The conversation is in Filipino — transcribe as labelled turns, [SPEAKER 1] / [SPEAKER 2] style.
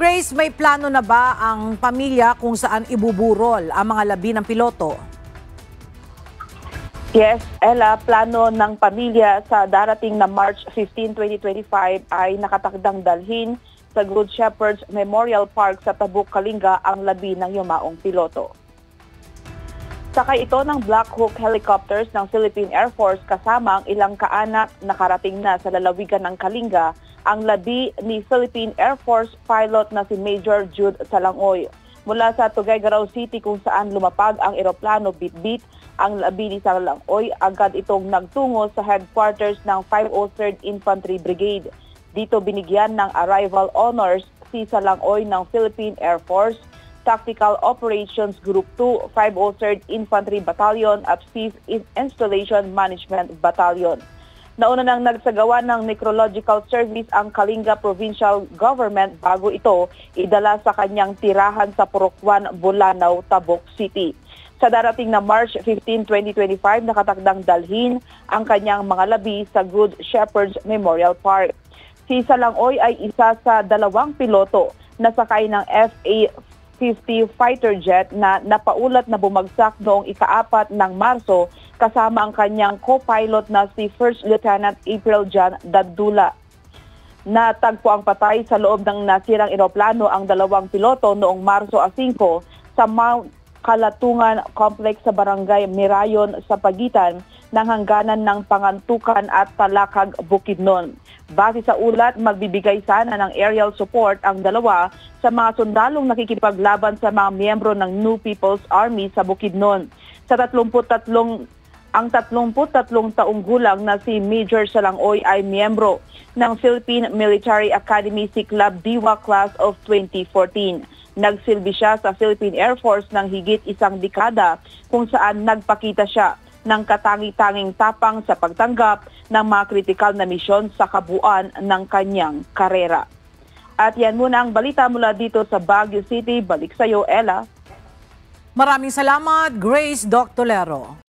[SPEAKER 1] Grace, may plano na ba ang pamilya kung saan ibuburol ang mga labi ng piloto?
[SPEAKER 2] Yes, Ella, plano ng pamilya sa darating na March 15, 2025 ay nakatakdang dalhin sa Good Shepherds Memorial Park sa Tabuk, Kalinga ang labi ng yumaong piloto. Sakay ito ng Black Hawk helicopters ng Philippine Air Force kasama ang ilang kaanak. Nakarating na sa lalawigan ng Kalinga ang labi ni Philippine Air Force pilot na si Major Jude Salangoy. Mula sa Tuguegarao City kung saan lumapag ang eroplano Bitbit, ang labi ni Salangoy agad itong nagtungo sa headquarters ng 503rd Infantry Brigade. Dito binigyan ng arrival honors si Salangoy ng Philippine Air Force, Tactical Operations Group 2, 503rd Infantry Battalion at 5th Installation Management Battalion. Nauna nang nagsagawa ng necrological service ang Kalinga Provincial Government bago ito idala sa kanyang tirahan sa Purokwan, Bulanao, Tabuk City. Sa darating na March 15, 2025, nakatakdang dalhin ang kanyang mga labi sa Good Shepherds Memorial Park. Si Salangoy ay isa sa 2 piloto na sakay ng FA-50 fighter jet na napaulat na bumagsak noong ika-4 ng Marso kasama ang kanyang co-pilot na si First Lieutenant April John Dadula. Natagpo ang patay sa loob ng nasirang eroplano ang 2 piloto noong Marso 5 sa Mount Kalatungan Complex sa Barangay Mirayon sa pagitan ng hangganan ng Pangantukan at Talakag, Bukidnon. Base sa ulat, magbibigay sana ng aerial support ang 2 sa mga sundalong nakikipaglaban sa mga miyembro ng New People's Army sa Bukidnon. Sa 33 taong gulang na si Major Salangoy ay miyembro ng Philippine Military Academy Club Diwa Class of 2014. Nagsilbi siya sa Philippine Air Force ng higit 1 dekada kung saan nagpakita siya ng katangi-tanging tapang sa pagtanggap ng mga kritikal na misyon sa kabuuan ng kanyang karera. At yan muna ang balita mula dito sa Baguio City. Balik sa iyo, Ella.
[SPEAKER 1] Maraming salamat, Grace Doctolero.